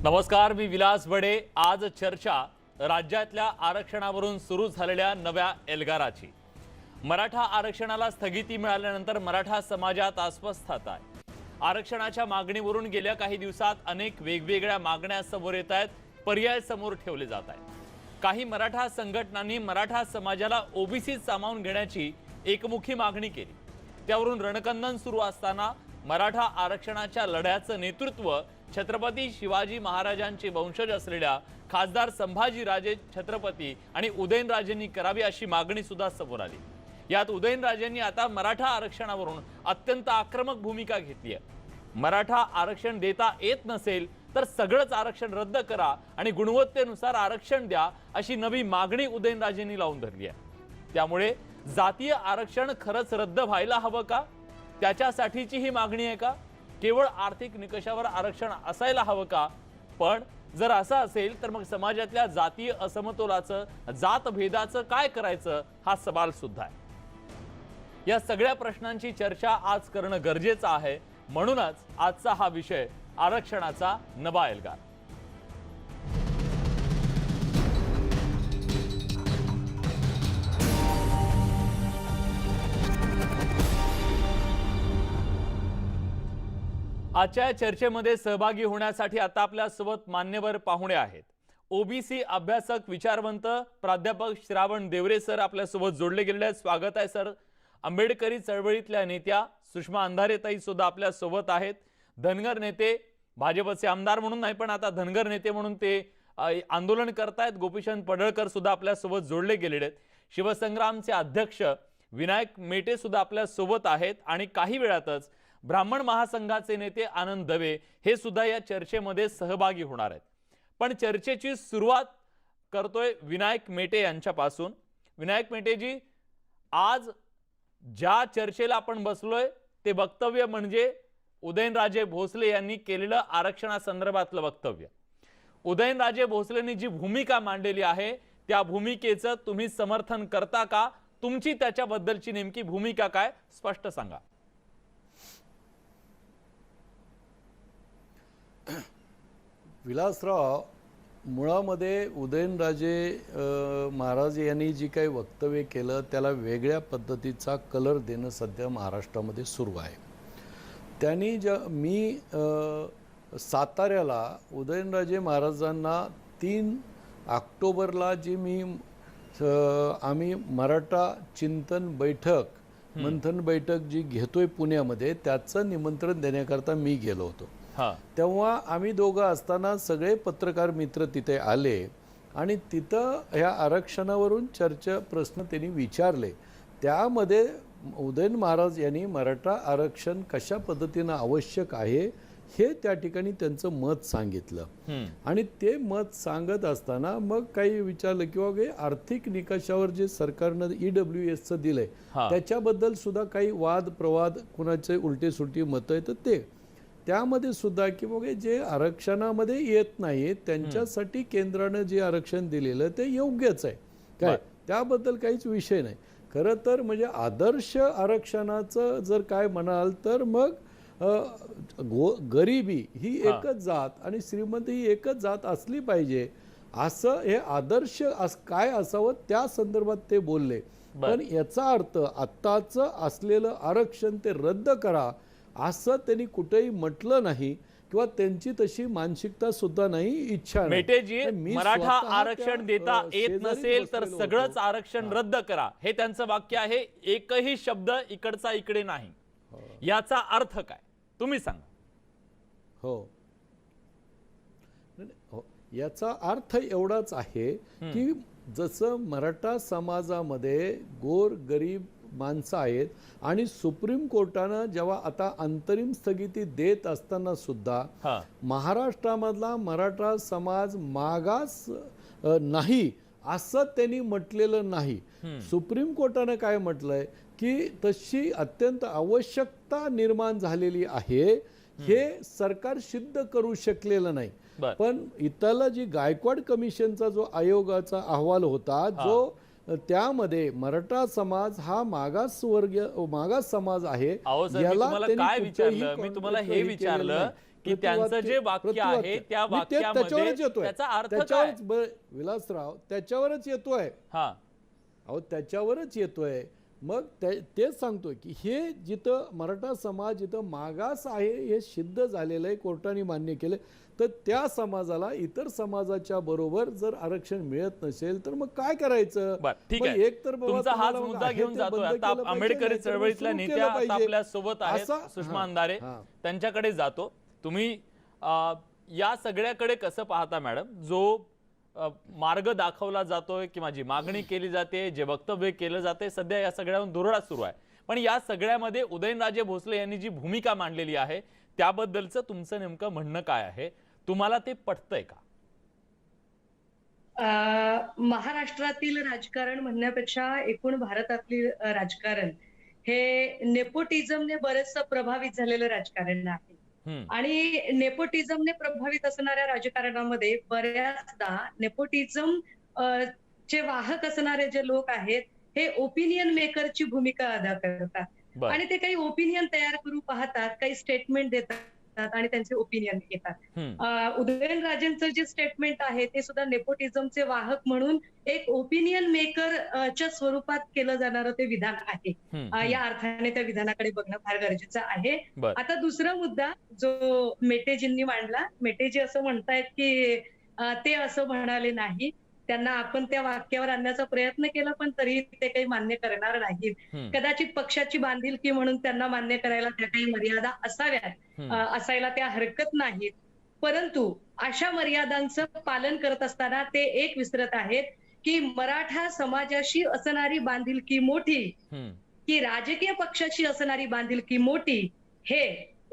नमस्कार, मी विलास बडे। आज चर्चा राज्यातल्या आरक्षणावरून सुरू झालेल्या नव्या एल्गाराची। मराठा आरक्षणाला स्थगिती मिळाल्यानंतर मराठा समाजात अस्वस्थता आहे। आरक्षणाच्या मागणीवरून गेल्या काही दिवसात अनेक वेगवेगळ्या मागण्या समोर येत आहेत, पर्याय समोर ठेवले जात आहेत। काही मराठा संघटनांनी मराठा समाजाला ओबीसीत सामावून घेण्याची एकमुखी मागणी केली। त्यावरून रणकंदन सुरू असताना मराठा आरक्षणाच्या लढ्याचं नेतृत्व छत्रपती शिवाजी महाराजांचे वंशज असलेल्या खासदार संभाजीराजे छत्रपती आणि उदयनराजेंनी करावी अशी मागणी सुद्धा समोर आली। यात उदयनराजेंनी आता मराठा आरक्षणावरून अत्यंत आक्रमक भूमिका घेतली आहे। मराठा आरक्षण देता येत नसेल तर सगळंच आरक्षण रद्द करा आणि गुणवत्तेनुसार आरक्षण द्या अशी नवी मागणी उदयनराजेंनी लावून धरली आहे। त्यामुळे जातीय आरक्षण खरंच रद्द व्हायला हवं का? त्याच्यासाठीची ही मागणी आहे का? केवळ आर्थिक निकषावर आरक्षण असायला हवं का? पण जर असं असेल तर मग समाजातल्या जातीय असमतोलाचं, जातभेदाचं काय करायचं हा सवाल सुद्धा आहे। या सगळ्या प्रश्नांची चर्चा आज करणं गरजेचं आहे। म्हणूनच आजचा हा विषय आरक्षणाचा नवा एल्गार। आजच्या चर्चेमध्ये सहभागी होण्यासाठी आता आपल्या सोबत मान्यवर पाहुणे आहेत। ओबीसी अभ्यासक विचारवंत प्राध्यापक श्रावण देवरे सर आपल्या सोबत जोडले गेलेले आहेत। स्वागत आहे सर। आंबेडकरी चळवळीतल्या नेत्या सुषमा अंधारेताई सुद्धा आपल्या सोबत आहेत। धनगर नेते, भाजपचे आमदार म्हणून नाही पण आता धनगर नेते म्हणून ते आंदोलन करतायत, गोपीचंद पडळकर सुद्धा आपल्या सोबत जोडले गेलेले आहेत। शिवसंग्रामचे अध्यक्ष विनायक मेटे सुद्धा आपल्या सोबत आहेत आणि काही वेळातच ब्राह्मण महासंघाचे नेते आनंद दवे हे सुद्धा या चर्चेमध्ये सहभागी होणार आहेत। पण चर्चेची सुरुवात करतोय विनायक मेटे यांच्यापासून। विनायक मेटेजी, आज ज्या चर्चेला आपण बसलोय ते वक्तव्य म्हणजे उदयनराजे भोसले यांनी केलेलं आरक्षणासंदर्भातलं वक्तव्य। उदयनराजे भोसलेंनी जी भूमिका मांडलेली आहे त्या भूमिकेचं तुम्ही समर्थन करता का? तुमची त्याच्याबद्दलची नेमकी भूमिका काय, स्पष्ट सांगा। विलासराव, मुळामध्ये उदयनराजे महाराज यांनी जी काही वक्तव्य केलं त्याला वेगळ्या पद्धतीचा कलर देणं सध्या महाराष्ट्रामध्ये सुरू आहे। त्यांनी मी साताऱ्याला उदयनराजे महाराजांना 3 ऑक्टोबरला आम्ही मराठा चिंतन बैठक मंथन बैठक जी घेतोय पुण्यामध्ये, त्याचं निमंत्रण देण्याकरता मी गेलो होतो। तेव्हा आम्ही दोघं असताना सगळे पत्रकार मित्र तिथे आले आणि तिथं ह्या आरक्षणावरून प्रश्न त्यांनी विचारले। त्यामध्ये उदयन महाराज यांनी मराठा आरक्षण कशा पद्धतीनं आवश्यक आहे हे त्या ठिकाणी त्यांचं मत सांगितलं। आणि ते मत सांगत असताना मग काही विचारलं किंवा आर्थिक निकषावर जे सरकारनं EWSचं दिलंय त्याच्याबद्दल सुद्धा काही वाद प्रवाद, कुणाचे उलटे सुलटी मतं आहेत ते त्यामध्ये सुद्धा की बघा जे आरक्षणामध्ये येत नाही त्यांच्यासाठी केंद्राने जे आरक्षण दिलेलं ते योग्यच आहे काय, त्याबद्दल काहीच विषय नाही। खरं तर म्हणजे आदर्श आरक्षणाचं जर काय म्हणाल तर मग गरिबी ही एकच जात आणि श्रीमंत ही एकच जात असली पाहिजे असं हे आदर्श काय असावं त्या संदर्भात ते बोलले। पण याचा अर्थ आत्ताचं असलेलं आरक्षण ते रद्द करा असं त्यांनी कुठेही म्हटलं नाही किंवा त्यांची तशी मानसिकता सुद्धा नाही, इच्छा नाही। मेटेजी, मराठा आरक्षण देता येत नसेल तर सगळंच आरक्षण रद्द करा हे त्यांचं वाक्य आहे। एकही शब्द इकडचा इकडे नाही। याचा अर्थ काय तुम्ही सांगा। हो, याचा अर्थ एवढाच आहे की जसं मराठा समाजामध्ये गोर गरीब माणसं आहेत आणि सुप्रीम कोर्टानं जेव्हा आता अंतरिम स्थगिती देत असताना सुद्धा महाराष्ट्रामधला मराठा समाज मागास नाही असं त्यांनी म्हटलेलं नाही। सुप्रीम कोर्टानं काय म्हटलंय की तशी अत्यंत आवश्यकता निर्माण झालेली आहे हे सरकार सिद्ध करू शकलेलं नाही। पण इथला जी गायकवाड कमिशनचा जो आयोगाचा अहवाल होता जो त्यामध्ये मराठा समाज हा मागास समाज आहे. अहो सर, मी तुम्हाला काय विचारलं, मी तुम्हाला हे विचारलं की त्यांचं जे वाक्य आहे त्या वाक्यामध्ये त्याचा अर्थ काय? विलासराव त्याच्यावरच येतोय. हा अहो त्याच्यावरच येतोय. मग तेच सांगतोय की हे जिथं मराठा समाज जिथं मागास आहे हे सिद्ध झालेलं आहे, कोर्टाने मान्य केलं, तर त्या समाजाला इतर समाजाच्या बरोबर जर आरक्षण मिळत नसेल तर मग काय करायचं? ठीक आहे, एक तर तुमचा हाच मुद्दा घेऊन जातोय. आता आंबेडकरी चळवळीतल्या नेत्या आता आपल्या सोबत आहेत, सुषमा अंधारे, त्यांच्याकडे जातो. तुम्ही या सगळ्याकडे कसं पाहता मॅडम? जो मार्ग दाखवला जातोय किंवा जी मागणी केली जाते, जे वक्तव्य केलं जाते, सध्या या सगळ्यावर धुरळा सुरू आहे. पण या सगळ्यामध्ये उदयनराजे भोसले यांनी जी भूमिका मांडलेली आहे त्याबद्दलचं तुमचं नेमकं म्हणणं काय आहे? तुम्हाला ते पटतंय का? महाराष्ट्रातील राजकारण म्हणण्यापेक्षा एकूण भारतातील राजकारण हे नेपोटिझमने बरेचसं प्रभावित झालेलं राजकारण आहे. आणि नेपोटिझमने प्रभावित असणाऱ्या राजकारणामध्ये बऱ्याचदा नेपोटिझम चे वाहक असणारे जे लोक आहेत हे ओपिनियन मेकरची भूमिका अदा करतात आणि ते काही ओपिनियन तयार करू पाहतात, काही स्टेटमेंट देतात आणि त्यांचे ओपिनियन येतात. उदयनराजेंचं जे स्टेटमेंट आहे ते सुद्धा नेपोटिझमचे वाहक म्हणून एक ओपिनियन मेकर च्या स्वरूपात केलं जाणारं ते विधान आहे. या अर्थाने त्या विधानाकडे बघणं फार गरजेचं आहे. आता दुसरा मुद्दा जो मेटेजींनी मांडला, मेटेजी असं म्हणतायत की ते असं म्हणाले नाही, त्यांना आपण त्या वाक्यावर आणण्याचा प्रयत्न केला पण तरी ते काही मान्य करणार नाहीत. कदाचित पक्षाची बांधिलकी म्हणून त्यांना मान्य करायला त्या काही मर्यादा असायला त्या हरकत नाहीत. परंतु अशा मर्यादांचं पालन करत असताना ते एक विसरत आहेत की मराठा समाजाशी असणारी बांधिलकी मोठी की राजकीय पक्षाशी असणारी बांधिलकी मोठी, हे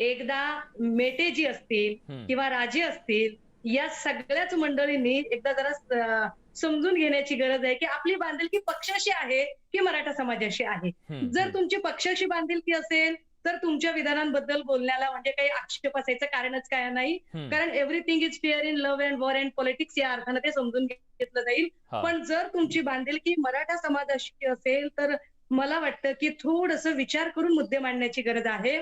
एकदा मेटेजी असतील किंवा राजे असतील या सगळ्याच मंडळींनी एकदा जरा समजून घेण्याची गरज आहे की आपली बांधिलकी पक्षाशी आहे की मराठा समाजाशी आहे. जर तुमची पक्षाशी बांधिलकी असेल तर तुमच्या विधानांबद्दल बोलण्याला म्हणजे काही आक्षेप असायचं कारणच काय नाही, कारण everything is fair in love and war and politics या अर्थाने ते समजून घेतलं जाईल. पण जर तुमची बांधिलकी मराठा समाजाशी असेल तर मला वाटतं की थोडंसं विचार करून मुद्दे मांडण्याची गरज आहे.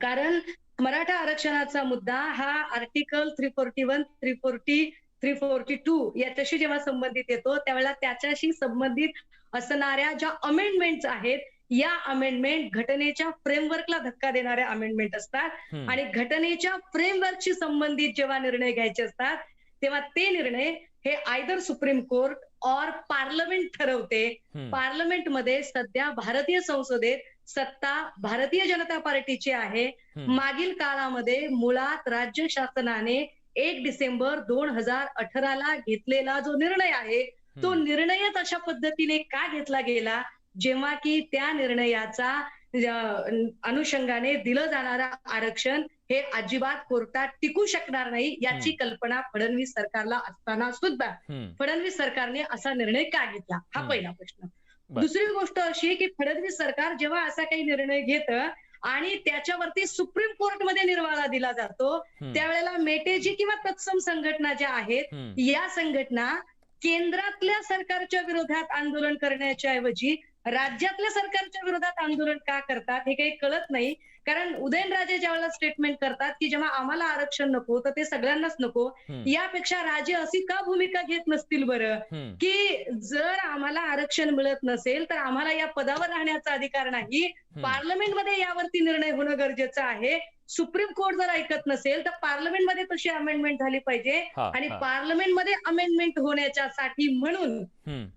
कारण मराठा आरक्षणाचा मुद्दा हा आर्टिकल 341, 340, 342 याच्याशी जेव्हा संबंधित येतो त्यावेळेला त्याच्याशी संबंधित असणाऱ्या ज्या अमेंडमेंट्स आहेत या अमेंडमेंट घटनेच्या फ्रेमवर्कला धक्का देणाऱ्या अमेंडमेंट असतात आणि घटनेच्या फ्रेमवर्कशी संबंधित जेव्हा निर्णय घ्यायचे असतात तेव्हा ते निर्णय हे आयदर सुप्रीम कोर्ट और पार्लमेंट ठरवते. पार्लमेंटमध्ये सध्या भारतीय संसदेत सत्ता भारतीय जनता पार्टीची आहे. मागील काळामध्ये मुळात राज्य शासनाने 1 डिसेंबर 2018 ला घेतलेला जो निर्णय आहे तो निर्णयच अशा पद्धतीने का घेतला गेला जेव्हा की त्या निर्णयाचा अनुषंगाने दिलं जाणारं आरक्षण हे अजिबात कोर्टात टिकू शकणार नाही याची कल्पना फडणवीस सरकारला असताना सुद्धा फडणवीस सरकारने असा निर्णय का घेतला, हा पहिला प्रश्न. दुसरी गोष्ट अशी आहे की फडणवीस सरकार जेव्हा असा काही निर्णय घेतं आणि त्याच्यावरती सुप्रीम कोर्टमध्ये निर्वाळा दिला जातो त्यावेळेला मेटेजी किंवा तत्सम संघटना ज्या आहेत या संघटना केंद्रातल्या सरकारच्या विरोधात आंदोलन करण्याच्या ऐवजी राज्यातल्या सरकारच्या विरोधात आंदोलन का करतात हे काही कळत नाही. कारण उदयनराजे ज्यावेळेला स्टेटमेंट करतात की जेव्हा आम्हाला आरक्षण नको तर ते सगळ्यांनाच नको, यापेक्षा राजे अशी का भूमिका घेत नसतील बरं की जर आम्हाला आरक्षण मिळत नसेल तर आम्हाला या पदावर राहण्याचा अधिकार नाही, पार्लमेंटमध्ये यावरती निर्णय होणं गरजेचं आहे. सुप्रीम कोर्ट जर ऐकत नसेल तर पार्लमेंटमध्ये तशी अमेंडमेंट झाली पाहिजे आणि पार्लमेंटमध्ये अमेंडमेंट होण्याच्यासाठी म्हणून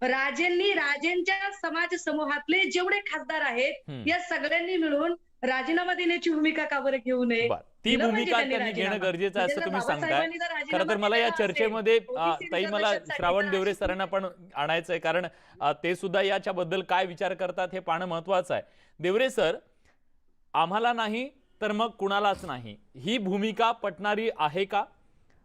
राजेंच्या समाज समूहातले जेवढे खासदार आहेत या सगळ्यांनी मिळून राजीनामा देण्याची भूमिका का बरं घेऊ नये? ती भूमिका त्यांनी घेणं गरजेचं आहे असं तुम्ही सांगताय. खरं तर मला या चर्चेमध्ये ताई मला श्रावण देवरे सरांना पण आणायचं आहे कारण ते सुद्धा याच्याबद्दल काय विचार करतात हे पाहणं महत्वाचं आहे. देवरे सर, आम्हाला नाही तर मग कुणालाच नाही ही भूमिका पटणारी आहे का?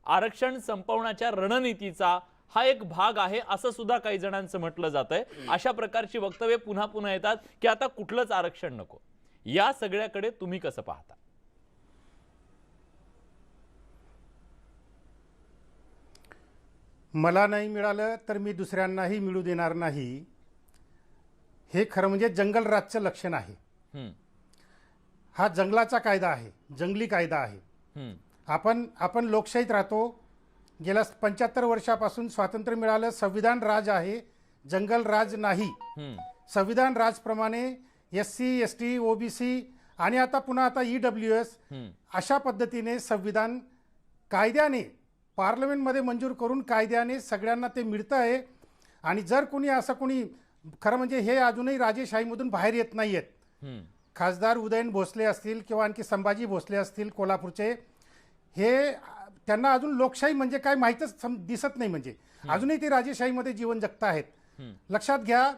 आरक्षण संपवण्याच्या रणनीतीचा हा एक भाग आहे असं सुद्धा काही जणांचं म्हटलं जातंय. अशा प्रकारची वक्तव्य पुन्हा पुन्हा येतात की आता कुठलंच आरक्षण नको. या सगळ्याकडे तुम्ही कसं पाहता? मला नाही मिळालं तर मी दुसऱ्यांनाही मिळू देणार नाही हे खरं म्हणजे जंगल राजचं लक्षण आहे. हा जंगलाचा कायदा आहे, जंगली कायदा आहे. आपण लोकशाहीत राहतो. गेल्या 75 वर्षापासून स्वातंत्र्य मिळालं. संविधान राज आहे, जंगल राज नाही. संविधान राजप्रमाणे SC ST OBC आणि आता पुन्हा EWS अशा पद्धतीने संविधान कायद्याने पार्लमेंटमध्ये मंजूर करून कायद्याने सगळ्यांना ते मिळतं आहे. आणि जर कोणी असं कोणी खरं म्हणजे हे अजूनही राजेशाहीमधून बाहेर येत नाही आहेत. खासदार उदयन भोसले असतील किंवा आणखी संभाजी भोसले असतील कोल्हापूरचे, हे त्यांना अजून लोकशाही म्हणजे काय माहीतच दिसत नाही. म्हणजे अजूनही ते राजेशाहीमध्ये जीवन जगत आहेत. लक्षात घ्या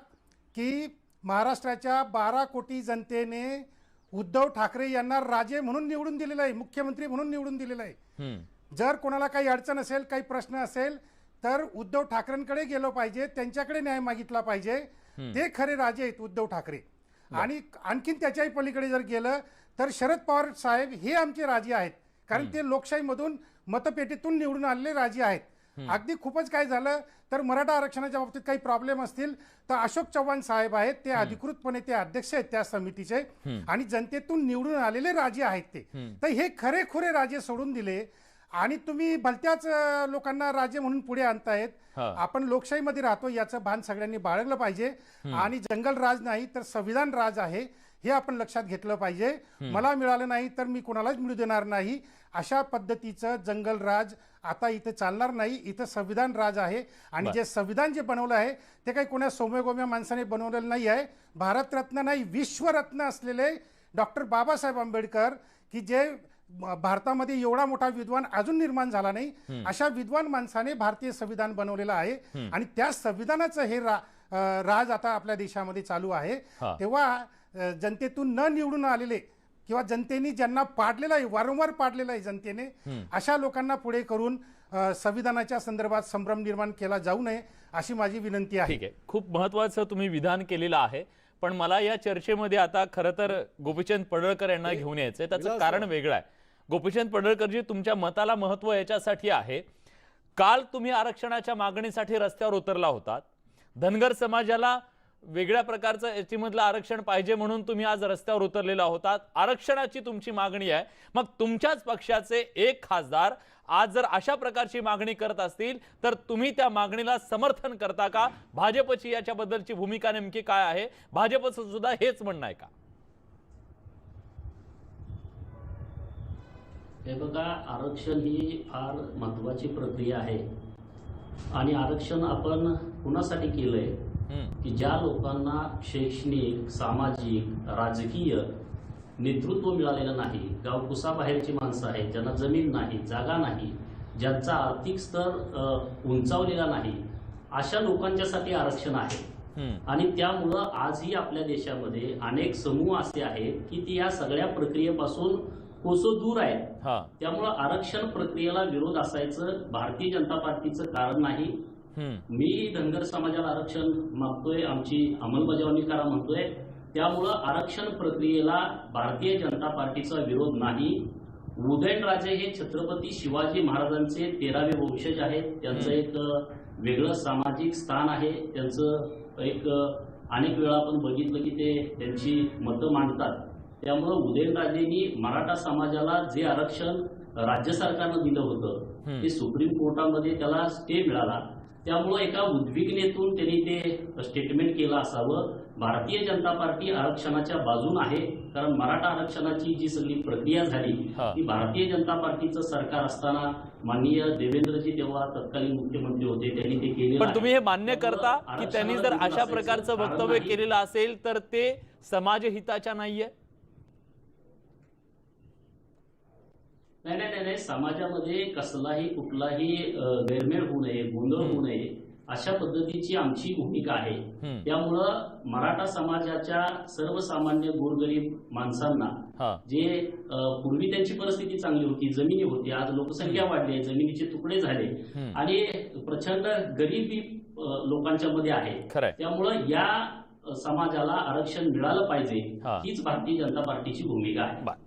की महाराष्ट्राच्या 12 कोटी जनतेने उद्धव ठाकरे यांना राजे म्हणून निवडून दिलेलं आहे, मुख्यमंत्री म्हणून निवडून दिलेलं आहे. जर कोणाला काही अडचण असेल, काही प्रश्न असेल तर उद्धव ठाकरेंकडे गेलो पाहिजे, त्यांच्याकडे न्याय मागितला पाहिजे. ते खरे राजे आहेत उद्धव ठाकरे. आणि आणखीन त्याच्याही पलीकडे जर गेलं तर शरद पवार साहेब हे आमचे राजे आहेत, कारण ते लोकशाहीमधून मतपेटीतून निवडून आलेले राजे आहेत. अगदी खूपच काय झालं तर मराठा आरक्षणाच्या बाबतीत काही प्रॉब्लेम असतील तर अशोक चव्हाण साहेब आहेत, ते अधिकृतपणे ते अध्यक्ष आहेत त्या समितीचे आणि जनतेतून निवडून आलेले राजे आहेत ते. तर हे खरेखुरे राजे सोडून दिले आणि तुम्ही भलत्याच लोकांना राजे म्हणून पुढे आणतायत. आपण लोकशाहीमध्ये राहतो याचं भान सगळ्यांनी बाळगलं पाहिजे. आणि जंगल राज नाही तर संविधान राज आहे हे आपण लक्षात घेतलं पाहिजे. मला मिळालं नाही तर मी कोणालाच मिळू देणार नाही, अशा पद्धतीचं जंगल राज आता इथे चालणार नाही. इथं संविधान राज आहे. आणि जे संविधान जे बनवलं आहे ते काही कोणा सौम्यगोम्य माणसाने बनवलेलं नाही आहे. भारतरत्न नाही, विश्वरत्न असलेले डॉक्टर बाबासाहेब आंबेडकर, की जे भारतामध्ये एवढा मोठा विद्वान अजून निर्माण झाला नाही, अशा विद्वान माणसाने भारतीय संविधान बनवलेलं आहे. आणि त्या संविधानाचं हे राज आता आपल्या देशामध्ये चालू आहे. तेव्हा जनतेतून न निवडून आलेले किंवा जनतेने ज्यांना पाडलेलं आहे, वारंवार पाडलेलं आहे जनतेने, अशा लोकांना पुढे करून संविधानाच्या संदर्भात संभ्रम निर्माण केला जाऊ नये अशी माझी विनंती आहे. ठीक आहे, खूप महत्त्वाचं तुम्ही विधान केलेलं आहे. पण मला या चर्चेमध्ये आता खरं तर गोपीचंद पडळकर यांना घेऊन यायचंय. त्याचं कारण वेगळं आहे. गोपीचंद पडळकरजी, तुमच्या मताला महत्त्व याच्यासाठी आहे, काल तुम्ही आरक्षणाच्या मागणीसाठी रस्त्यावर उतरला होतात. धनगर समाजाला वेगळ्या प्रकारचं याच्यामधलं आरक्षण पाहिजे म्हणून तुम्ही आज रस्त्यावर उतरलेला होतात. आरक्षणाची तुमची मागणी आहे. मग तुमच्याच पक्षाचे एक खासदार आज जर अशा प्रकारची मागणी करत असतील तर तुम्ही त्या मागणीला समर्थन करता का? भाजपची याच्याबद्दलची भूमिका नेमकी काय आहे? भाजपचं सुद्धा हेच म्हणणं आहे का? हे बघा, आरक्षण ही फार महत्त्वाची प्रक्रिया आहे. आणि आरक्षण आपण कुणासाठी केलंय की ज्या लोकांना शैक्षणिक, सामाजिक, राजकीय नेतृत्व मिळालेलं नाही, गावकुसाबाहेरची माणसं आहेत, ज्यांना जमीन नाही, जागा नाही, ज्यांचा आर्थिक स्तर उंचावलेला नाही, अशा लोकांच्यासाठी आरक्षण आहे. आणि त्यामुळं आजही आपल्या देशामध्ये अनेक समूह असे आहेत की ते या सगळ्या प्रक्रियेपासून कोसो दूर आहेत. त्यामुळं आरक्षण प्रक्रियेला विरोध असायचं भारतीय जनता पार्टीचं कारण नाही. मी धनगर समाजाला आरक्षण मागतोय, आमची अंमलबजावणी करा म्हणतोय. त्यामुळं आरक्षण प्रक्रियेला भारतीय जनता पार्टीचा विरोध नाही. उदयनराजे हे छत्रपती शिवाजी महाराजांचे 13वे वंशज आहेत. त्यांचं एक वेगळं सामाजिक स्थान आहे. त्यांचं एक अनेक वेळा आपण बघितलं की ते त्यांची मतं मांडतात. त्यामुळं उदयनराजेंनी मराठा समाजाला जे आरक्षण राज्य सरकारनं दिलं होतं ते सुप्रीम कोर्टामध्ये त्याला स्टे मिळाला. त्यामुळं एका उद्विग्नेतून त्यांनी ते स्टेटमेंट केलं असावं. भारतीय जनता पार्टी आरक्षणाच्या बाजून आहे, कारण मराठा आरक्षणाची जी सगळी प्रक्रिया झाली ती भारतीय जनता पार्टीचं सरकार असताना माननीय देवेंद्रजी तेव्हा तत्कालीन मुख्यमंत्री होते, त्यांनी ते केले. पण तुम्ही हे मान्य करता की त्यांनी जर अशा प्रकारचं वक्तव्य केलेलं असेल तर ते समाजहिताच्या नाहीये? नाही नाही नाही, समाजामध्ये कसलाही कुठलाही गैरमेळ होऊ नये, गोंधळ होऊ नये, अशा पद्धतीची आमची भूमिका आहे. त्यामुळं मराठा समाजाच्या सर्वसामान्य गोरगरीब माणसांना जे पूर्वी त्यांची परिस्थिती चांगली होती, जमिनी होती, आज लोकसंख्या वाढली, जमिनीचे तुकडे झाले आणि प्रचंड गरिबी लोकांच्या मध्ये आहे. त्यामुळं या समाजाला आरक्षण मिळालं पाहिजे, हीच भारतीय जनता पार्टीची भूमिका आहे.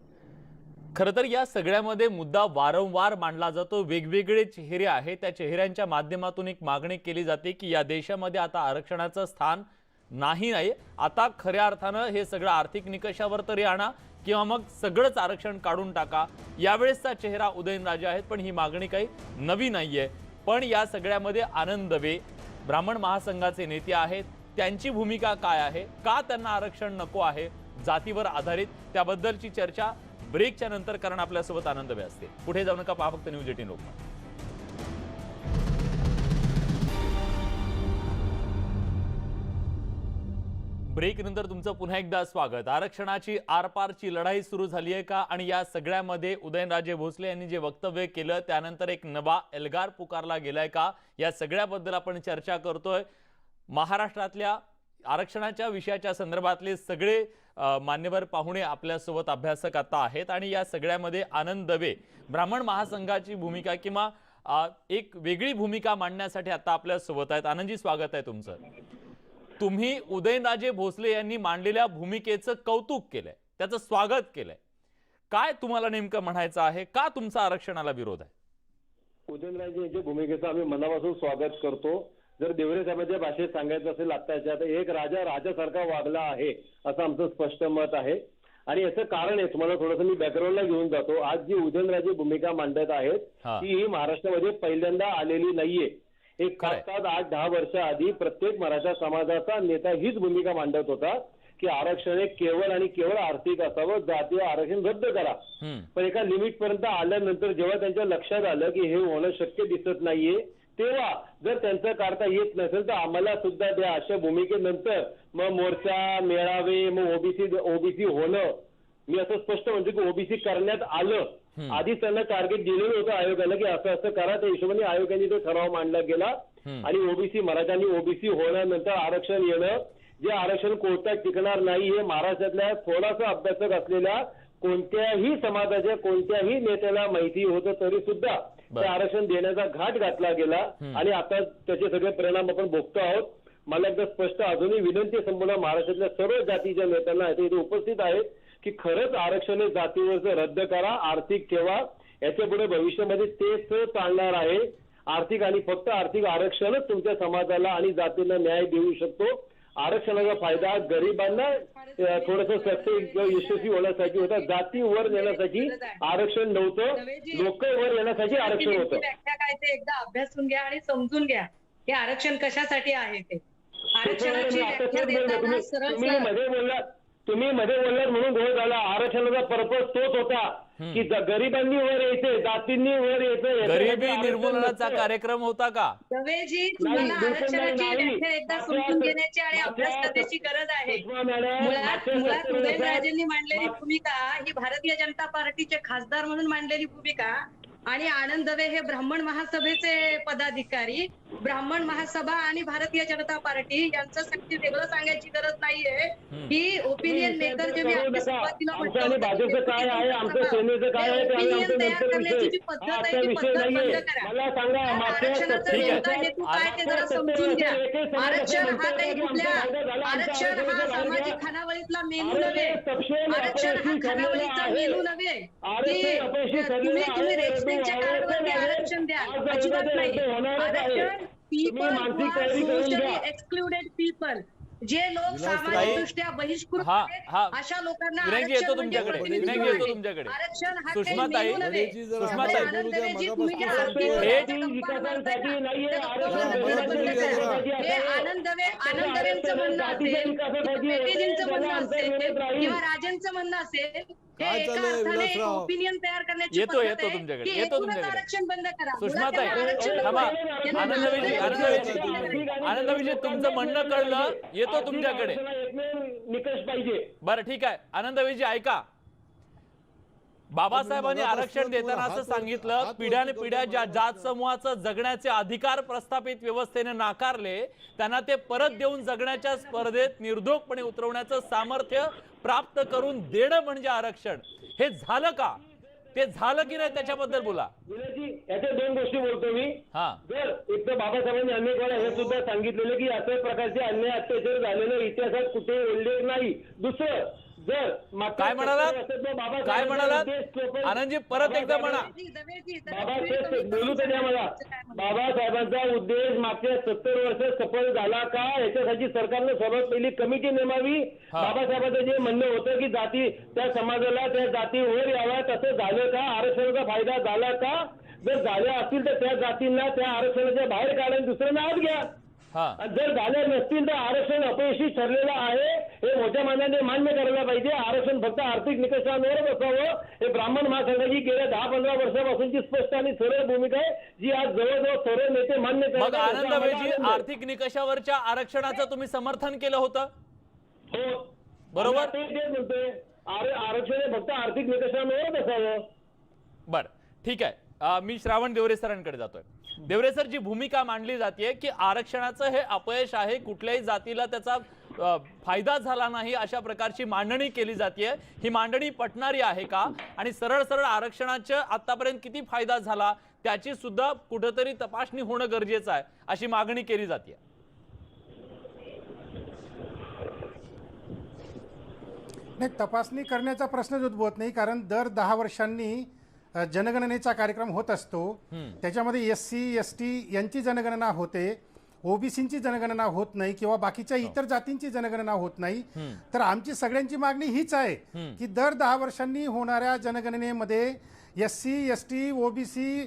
खरं तर या सगळ्यामध्ये मुद्दा वारंवार मांडला जातो. वेगवेगळे चेहरे आहेत, त्या चेहऱ्यांच्या माध्यमातून एक मागणी केली जाते की या देशामध्ये आता आरक्षणाचं स्थान नाही. आता खऱ्या अर्थानं हे सगळं आर्थिक निकषावर तरी आणा किंवा मग सगळंच आरक्षण काढून टाका. यावेळेसचा चेहरा उदयनराजे आहेत, पण ही मागणी काही नवी नाहीये. पण या सगळ्यामध्ये आनंद दवे ब्राह्मण महासंघाचे नेते आहेत, त्यांची भूमिका काय आहे, का त्यांना आरक्षण नको आहे, जातीवर आधारित, त्याबद्दलची चर्चा ब्रेकच्या नंतर कारण आपल्यासोबत आनंद दवे असते. पुढे जाऊ नका, पहा फक्त न्यूज 18 लोकमत. ब्रेक नंतर तुमचं पुन्हा एकदा स्वागत. आरक्षणाची आरपारची लढाई सुरू झाली आहे का? आणि या सगळ्यामध्ये उदयनराजे भोसले यांनी जे वक्तव्य केलं त्यानंतर एक नवा एल्गार पुकारला गेलाय का? या सगळ्याबद्दल आपण चर्चा करतोय. महाराष्ट्रातल्या आरक्षणाच्या विषयाच्या संदर्भातले सगळे मान्यवर पाहुणे आपल्यासोबत अभ्यासक आता आहेत आणि या सगळ्यामध्ये आनंद दवे ब्राह्मण महासंघाची भूमिका किंवा एक वेगळी भूमिका मांडण्यासाठी आता आपल्यासोबत आहेत. आनंदजी, स्वागत आहे तुमचं. तुम्ही उदयनराजे भोसले यांनी मांडलेल्या भूमिकेचं कौतुक केलंय, त्याचं स्वागत केलंय. काय तुम्हाला नेमकं म्हणायचं आहे? का तुमचा आरक्षणाला विरोध आहे? उदयनराजे यांच्या भूमिकेचं आम्ही मनापासून स्वागत करतो. जर देवरे साहेबांच्या भाषेत सांगायचं असेल आत्ताच्या तर एक राजा राजासारखा वागला आहे असं आमचं स्पष्ट मत आहे. आणि याचं कारण आहे, तुम्हाला थोडंसं मी बॅकग्राऊंडला घेऊन जातो. आज जी उदयनराजे भूमिका मांडत आहेत ती ही महाराष्ट्रामध्ये पहिल्यांदा आलेली नाहीये. एक 7-8-10 वर्ष आधी प्रत्येक मराठा समाजाचा नेता हीच भूमिका मांडत होता की आरक्षण हे केवळ आणि केवळ आर्थिक असावं, जातीय आरक्षण रद्द करा. पण एका लिमिट पर्यंत आल्यानंतर जेव्हा त्यांच्या लक्षात आलं की हे होणं शक्य दिसत नाहीये, तेव्हा जर त्यांचं काढता येत नसेल तर आम्हाला सुद्धा द्या अशा भूमिकेनंतर मग मोर्चा, मेळावे, मग ओबीसी होणं, मी असं स्पष्ट म्हणतो की ओबीसी करण्यात आलं. आधीच त्यांना टार्गेट दिलेलं होतं आयोगाला की असं असं करा. त्या हिशोबाने आयोगाने तो ठराव मांडला गेला आणि ओबीसी मराठ्यांनी ओबीसी होण्यानंतर आरक्षण येणं, जे आरक्षण कोर्टात टिकणार नाही हे महाराष्ट्रातल्या थोडासा अभ्यासक असलेल्या कोणत्याही समाजाच्या कोणत्याही नेत्याला माहिती होतं, तरी सुद्धा ते आरक्षण देण्याचा घाट घातला गेला आणि आता त्याचे सगळे परिणाम आपण भोगतो आहोत. मला एकदा स्पष्ट अजूनही विनंती संपूर्ण महाराष्ट्रातल्या सर्व जातीच्या नेत्यांना इथे उपस्थित आहेत की खरंच आरक्षण हे जातीवरचं रद्द करा, आर्थिक ठेवा. याच्या पुढे भविष्यामध्ये तेच चालणार आहे. आर्थिक आणि फक्त आर्थिक आरक्षणच तुमच्या समाजाला आणि जातीला न्याय देऊ शकतो. आरक्षणाचा फायदा गरिबांना थोडंसं सक्सेस यशस्वी होण्यासाठी होता, जातीवर नेण्यासाठी आरक्षण नव्हतं, लोकांवर येण्यासाठी आरक्षण होतं. व्याख्या काय ते एकदा अभ्यासून घ्या आणि समजून घ्या हे आरक्षण कशासाठी आहे ते. आरक्षणाची व्याख्या देताना सरळ तुम्ही मध्ये बोललात म्हणून घोळ झाला. आरक्षणाचा पर्पज तोच होता की गरिबांनी वर यायचे, जातींनी वर यायचं. गरिबी निर्मूलनाचा कार्यक्रम होता का? दवेजी, तुम्हाला आरक्षणाची व्याख्या एकदा समजून घेण्याची आणि अभ्यास करण्याची गरज आहे. मुळात उदयनराजेंनी मांडलेली भूमिका ही भारतीय जनता पार्टीचे खासदार म्हणून मांडलेली भूमिका आणि आनंद दवे हे ब्राह्मण महासभेचे पदाधिकारी. ब्राह्मण महासभा आणि भारतीय जनता पार्टी यांचं साठी वेगळं सांगायची गरज नाहीये की ओपिनियन मेकर जे मी सुरुवातीला भाजपचं काय आहे, आमचं सेनेचं काय आहे, ओपिनियन तयार करण्याची जी पद्धत आहे ती पद्धत बंद करा. मला सांगा, आरक्षणाचा नेमका हेतू काय ते जरा समजून घ्या. आरक्षण हा काही कुठल्या आरक्षण हा सामाजिक खानावळीतला मेनू नव्हे. आरक्षण हा खानावळीचा मेनू नव्हे की तुम्ही रेशनिंगच्या कार्डवर आरक्षण द्या, अजिबात नाही. आरक्षण पीपल सोशली एक्सक्लुडेड पीपल, जे लोक सामाजिकदृष्ट्या बहिष्कृत आहेत अशा लोकांना येतो तुमच्याकडे. आरक्षण हा सुषमाताई, आनंद दवेंचं म्हणणं असेल, पेटीजींचं म्हणणं असेल किंवा राजेंचं म्हणणं असेल, ओपिनियन तयार करण्याची आरक्षण बंद करा. सुषमाताई, आनंदविजय, तुमचं म्हणणं कळलं, येतो तुमच्याकडे. निकष पाहिजे. बरं, ठीक आहे. आनंदविजय, ऐका. बाबासाहेबांनी आरक्षण देताना असं सांगितलं, पिढ्यानपिढ्या ज्या जात समूहाचं जगण्याचे अधिकार प्रस्थापित व्यवस्थेने नाकारले त्यांना ते परत देऊन जगण्याच्या स्पर्धेत निर्धोकपणे उतरवण्याचं सामर्थ्य प्राप्त करून देणं म्हणजे आरक्षण. हे झालं का? ते झालं की नाही त्याच्याबद्दल बोला. याच्या दोन गोष्टी बोलतो मी. जर एक तर बाबासाहेबांनी अनेक वेळा हे सुद्धा सांगितलेलं की अशा प्रकारचे अन्याय अत्याचार झालेलं इतिहासात कुठे उल्लेख नाही. दुसरं, जर मागच्या काय म्हणालात? 70 वर्षात बाबासाहेबांचा काय म्हणालात? उद्देश चोपन्न- आनंदजी परत एकदा म्हणा. बाबा ते बोलू तर द्या मला. बाबासाहेबांचा उद्देश मागच्या 70 वर्ष सफल झाला का याच्यासाठी सरकारनं सर्वात पहिली कमिटी नेमावी. बाबासाहेबांचं जे म्हणणं होतं की जाती त्या समाजाला त्या जाती वर याव्या, तसं झालं का? आरक्षणाचा फायदा झाला का? जर झाल्या असतील तर त्या जातींना त्या आरक्षणाच्या बाहेर काढून दुसऱ्यांना आत घ्या. जर झाले नसतील तर आरक्षण अपयशी ठरलेलं आहे हे मोठ्या मानाने मान्य करायला पाहिजे. आरक्षण फक्त आर्थिक निकषांवरच असावं हे ब्राह्मण महासंघाची गेल्या 10-15 वर्षापासूनची स्पष्ट आणि सरळ भूमिका आहे, जी आज जवळजवळ सर्व नेते मान्य मग करतात. आनंदवेजी आर्थिक निकषावरच्या आरक्षणाचं तुम्ही समर्थन केलं होतं, हो बरोबर? तेच म्हणतोय, आरक्षण हे फक्त आर्थिक निकषांवरच असावं. बर, ठीक आहे. मी श्रावण देवरे सरांकडे जातोय. देवरे सर, जी भूमिका मांडली जाते की आरक्षणाचं हे अपयश आहे, कुठल्याही जातीला त्याचा फायदा झाला नाही, अशा प्रकारची मांडणी केली जाते, ही मांडणी पटणारी आहे का? आणि सरळ सरळ आरक्षणाचा आतापर्यंत किती फायदा झाला त्याची सुद्धा कुठेतरी तपासणी होणं गरजेचं आहे, अशी मागणी केली जाते. नाही, तपासणी करण्याचा प्रश्नच उद्भवत नाही, कारण दर 10 वर्षांनी जनगणनेचा कार्यक्रम होत असतो. त्याच्यामध्ये SC ST यांची जनगणना होते, ओबीसीची जनगणना होत नाही किंवा बाकीच्या इतर जातींची जनगणना होत नाही. तर आमची सगळ्यांची मागणी हीच आहे की दर 10 वर्षांनी होणाऱ्या जनगणनेमध्ये SC ST OBC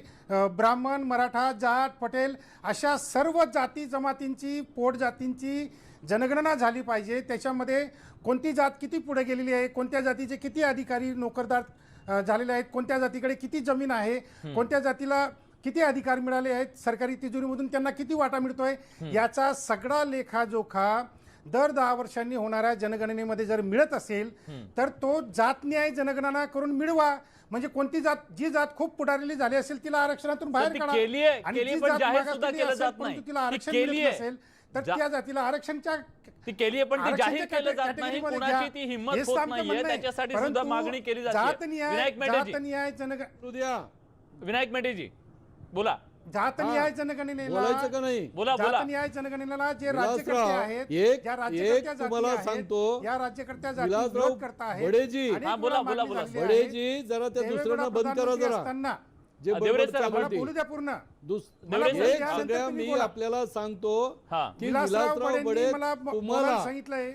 ब्राह्मण मराठा जाट पटेल अशा सर्व जाती जमातींची पोट जातींची जनगणना झाली पाहिजे. त्याच्यामध्ये कोणती जात किती पुढे गेलेली आहे, कोणत्या जातीचे किती अधिकारी नोकरदार झालेले आहेत, कोणत्या जातीकडे किती जमीन आहे, कोणत्या जातीला किती अधिकार मिळाले आहेत, सरकारी तिजोरीमधून त्यांना किती वाटा मिळतोय, याचा सगळा लेखाजोखा दर 10 वर्षांनी होणाऱ्या जनगणनेमध्ये जर मिळत असेल तर तो जातन्याय जनगणना करून मिळवा. म्हणजे कोणती जात, जी जात खूप पुढारलेली झाली असेल तिला आरक्षणातून बाहेर काढा, आणि जी जात मागासलेली असेल परंतु तिला आरक्षण मिळत नसेल तर त्या जातीला आरक्षणच्या ती केली आहे, पण ती जाहीर केलं जात नाही, कोणाची ती हिंमत होत नाहीये, त्याच्यासाठी सुद्धा मागणी केली जाते. विनायक मेटेजी बोला. जातन्याय जनगणनेला बोलायचं का नाही? बोला बोला. जातन्याय जनगणनेला जे राज्यकर्ते आहेत, ज्या राज्यकर्त्या तुम्हाला सांगतो, या राज्यकर्त्या जाती विलासराव विरोध करत आहेत. बडेजी, हा, बोला बोला बोला. बडेजी जरा त्या दुसऱ्यांना बंद करा जरा. जे बडबड चालवते. बोलू द्या पूर्ण. सगळ्या मी आपल्याला सांगतो की विलासराव बडे, तुम्हाला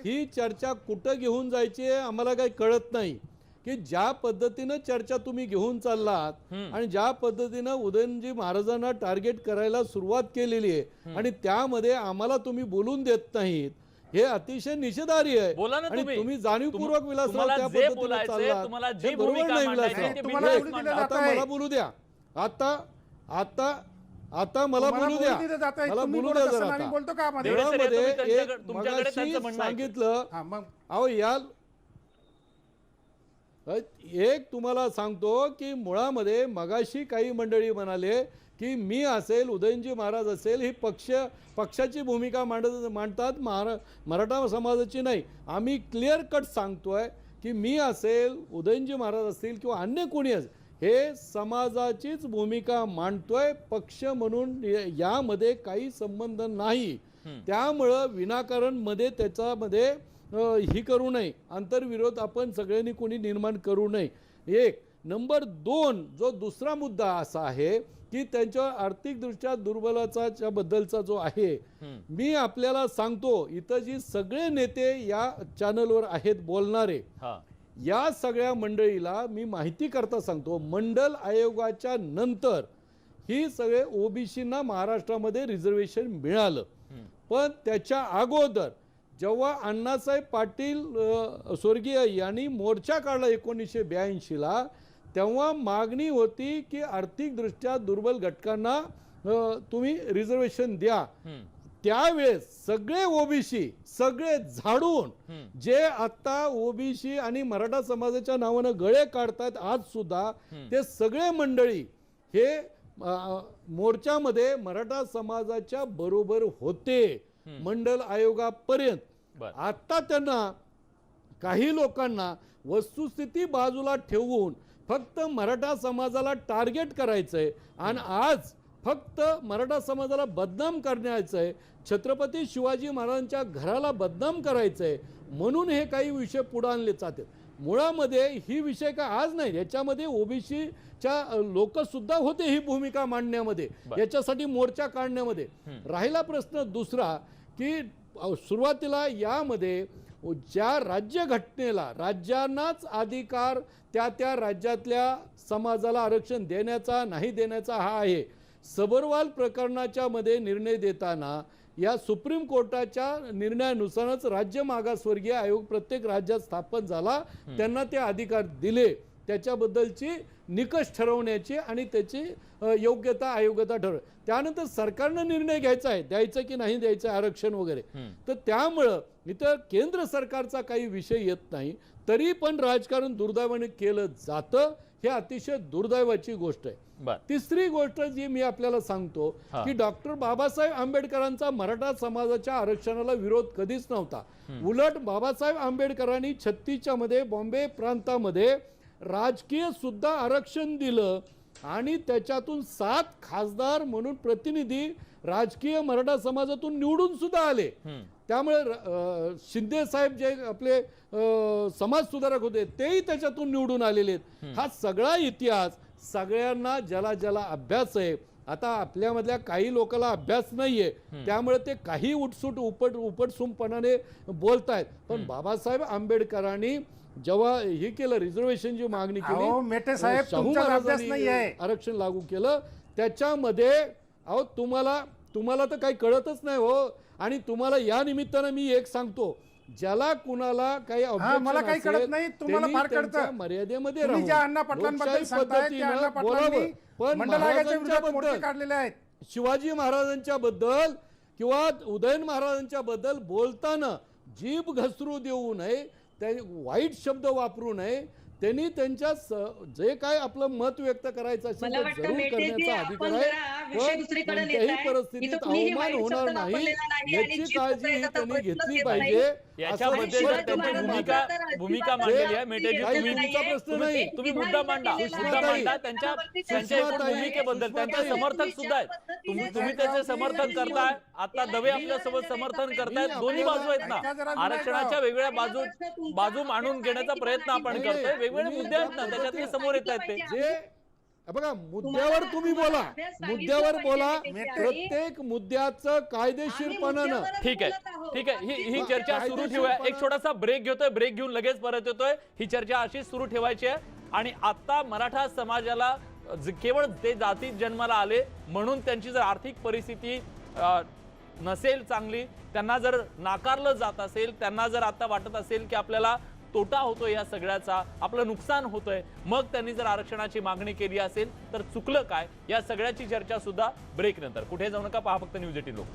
ही चर्चा कुठं घेऊन जायची आम्हाला काही कळत नाही. की ज्या पद्धतीनं चर्चा तुम्ही घेऊन चाललात आणि ज्या पद्धतीनं उदयनजी महाराजांना टार्गेट करायला सुरुवात केलेली आहे आणि त्यामध्ये आम्हाला तुम्ही बोलून देत नाहीत, हे अतिशय निषेधार्ह आहे. आणि तुम्ही जाणीवपूर्वक विलासराव त्या पद्धतीने चाललात, हे बरोबर नाही विलासराव. आता मला बोलू द्या. आता मला बोलू द्या. मला बोलू द्या जरा. सांगितलं अहो या एक तुम्हाला सांगतो की मुळामध्ये मगाशी काही मंडळी म्हणाले की मी असेल, उदयनजी महाराज असेल, ही पक्षाची भूमिका मांडतात, मराठा समाजाची नाही. आम्ही क्लिअर कट सांगतोय की मी असेल, उदयनजी महाराज असतील किंवा अन्य कोणी असेल, हे समाजाचीच भूमिका मांडतोय, पक्ष म्हणून यामध्ये काही संबंध नाही. त्यामुळं विनाकारण मध्ये त्याच्यामध्ये ही करू नये, आंतरविरोध आपण सगळ्यांनी कोणी निर्माण करू नये. एक. नंबर 2, जो दुसरा मुद्दा असा आहे की त्यांच्या आर्थिकदृष्ट्या दुर्बलाचा बद्दलचा जो आहे, मी आपल्याला सांगतो, इथं जी सगळे नेते या चॅनलवर आहेत बोलणारे, या सगळ्या मंडळीला मी माहिती करता सांगतो, मंडल आयोगाच्या नंतर ही सगळे ओबीसींना महाराष्ट्रामध्ये रिझर्वेशन मिळालं. पण त्याच्या अगोदर जेव्हा अण्णासाहेब पाटील स्वर्गीय यांनी मोर्चा काढला 1982ला, तेव्हा मागणी होती की आर्थिकदृष्ट्या दुर्बल घटकांना तुम्ही रिझर्वेशन द्या. त्यावेळेस सगळे ओबीसी सगळे झाडून, जे आता ओबीसी आणि मराठा समाजाच्या नावानं गळे काढतात आज सुद्धा, ते सगळे मंडळी हे मोर्चामध्ये मराठा समाजाच्या बरोबर होते मंडल आयोगापर्यंत. आता त्यांना काही लोकांना वस्तुस्थिती बाजूला ठेवून फक्त मराठा समाजाला टार्गेट करायचंय आणि आज फक्त मराठा समाजाला बदनाम करण्याचं आहे, छत्रपती शिवाजी महाराजांच्या घराला बदनाम करायचं आहे म्हणून हे काही विषय पुढे आणले जातात. मुळामध्ये ही विषय का आज नाही, याच्यामध्ये ओबीसीच्या लोक सुद्धा होते ही भूमिका मांडण्यामध्ये, याच्यासाठी मोर्चा काढण्यामध्ये. राहिला प्रश्न दुसरा की सुरुवातीला यामध्ये ज्या राज्यघटनेला राज्यांनाच अधिकार त्या राज्यातल्या समाजाला आरक्षण देण्याचा नाही देण्याचा हा आहे. सबरवाल प्रकरणाच्या मध्ये निर्णय देताना या सुप्रीम कोर्टाच्या निर्णयानुसारच राज्य मागासवर्गीय आयोग प्रत्येक राज्यात स्थापन झाला, त्यांना ते अधिकार दिले, त्याच्याबद्दलची निकष ठरवण्याची आणि त्याची योग्यता अयोग्यता ठरव. त्यानंतर सरकारनं निर्णय घ्यायचा आहे द्यायचं की नाही द्यायचं आरक्षण वगैरे. तर त्यामुळं इथं केंद्र सरकारचा काही विषय येत नाही, तरी पण राजकारण दुर्दैवाने केलं जातं, हे अतिशय दुर्दैवाची गोष्ट आहे. तिसरी गोष्ट जी मी आपल्याला सांगतो की डॉक्टर बाबासाहेब आंबेडकरांचा मराठा समाजाच्या आरक्षणाला विरोध कधीच नव्हता. उलट बाबासाहेब आंबेडकरांनी 36च्या मध्ये बॉम्बे प्रांतामध्ये राजकीय सुद्धा आरक्षण दिलं आणि त्याच्यातून 7 खासदार म्हणून प्रतिनिधी राजकीय मराठा समाजातून निवडून सुद्धा आले. त्यामुळे शिंदे साहेब जे आपले समाज सुधारक होते तेही त्याच्यातून निवडून आलेले आहेत. हा सगळा इतिहास सगळ्यांना ज्याला ज्याला अभ्यास आहे, आता आपल्यामधल्या काही लोकांना अभ्यास नाहीये त्यामुळे ते काही उठसूट उपटसूमपणाने बोलतायत. पण बाबासाहेब आंबेडकरांनी जेव्हा हे केलं, रिझर्वेशनची मागणी केली, मेटे साहेब तुमचा अभ्यास नाहीये, आरक्षण लागू केलं, त्याच्यामध्ये अहो तुम्हाला तर काही कळतच नाही हो. आणि तुम्हाला या निमित्तानं मी एक सांगतो, ज्याला कुणाला काही मला काही कळत नाही, तुम्हाला फार कळतं. मर्यादेमध्ये तुम्ही ज्या अण्णा पाटलांबद्दल सांगताय त्या अण्णा पाटलांनी मंडल आयोगाच्या विरोधात मोर्चे काढलेले आहेत. शिवाजी महाराजांच्या बद्दल किंवा उदयन महाराजांच्या बद्दल बोलताना जीभ घसरू देऊ नये, त्या वाईट शब्द वापरू नये. त्यांनी त्यांच्या जे काय आपलं मत व्यक्त करायचं असेल तर जरूर करण्याचा अधिकार आहे, पण कोणत्याही परिस्थितीत अवमान होणार नाही याची काळजी त्यांनी घेतली पाहिजे. याच्यामध्ये जर त्यांची भूमिका मांडलेली आहे मेटेजी, तुम्ही मुद्दा मांडा त्यांच्या भूमिकेबद्दल, त्यांचे समर्थक सुद्धा आहेत, तुम्ही त्याचे समर्थन करताय, आता दवे आपल्यासोबत समर्थन करतायत. दोन्ही बाजू आहेत ना, आरक्षणाच्या वेगवेगळ्या बाजू मांडून घेण्याचा प्रयत्न आपण करतोय, वेगवेगळे मुद्दे आहेत ना त्याच्यातले समोर येत आहेत. ते जे बघा मुद्द्यावर तुम्ही बोला, मुद्द्यावर बोला, प्रत्येक मुद्द्याचं कायदेशीरपणानं. ठीक आहे ही चर्चा सुरू ठेवूया. एक छोटासा ब्रेक घेतोय, ब्रेक घेऊन लगेच परत येतोय. ही चर्चा अशीच सुरू ठेवायची आहे. आणि आता मराठा समाजाला केवळ ते जातीत जन्माला आले म्हणून त्यांची जर आर्थिक परिस्थिती नसेल चांगली, त्यांना जर नाकारलं जात असेल, त्यांना जर आता वाटत असेल की आपल्याला तोटा होतोय या सगळ्याचा, आपलं नुकसान होतंय, मग त्यांनी जर आरक्षणाची मागणी केली असेल तर चुकलं काय, या सगळ्याची चर्चा सुद्धा ब्रेक नंतर. कुठे जाऊ नका, पहा फक्त न्यूज 18 लोक.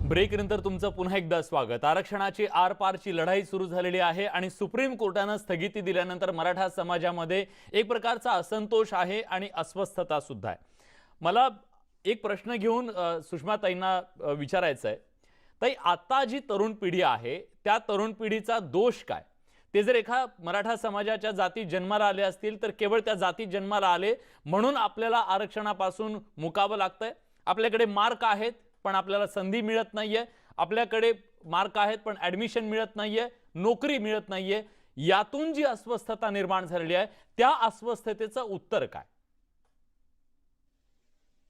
ब्रेक नंतर तुमचं पुन्हा एकदा स्वागत. आरक्षणाची आरपारची लढाई सुरू झालेली आहे आणि सुप्रीम कोर्टानं स्थगिती दिल्यानंतर मराठा समाजामध्ये एक प्रकारचा असंतोष आहे आणि अस्वस्थता सुद्धा आहे. मला एक प्रश्न घेऊन सुषमाताईंना विचारायचं आहे. ताई, आता जी तरुण पिढी आहे त्या तरुण पिढीचा दोष काय? ते जर एका मराठा समाजाच्या जाती जन्माला आले असतील तर केवळ त्या जाती जन्माला आले म्हणून आपल्याला आरक्षणापासून मुकावं लागतंय. आपल्याकडे मार्क आहेत पण आपल्याला संधी मिळत नाहीये, आपल्याकडे मार्क आहेत पण ऍडमिशन मिळत नाहीये, नोकरी मिळत नाहीये. यातून जी अस्वस्थता निर्माण झालेली आहे त्या अस्वस्थतेचं उत्तर काय?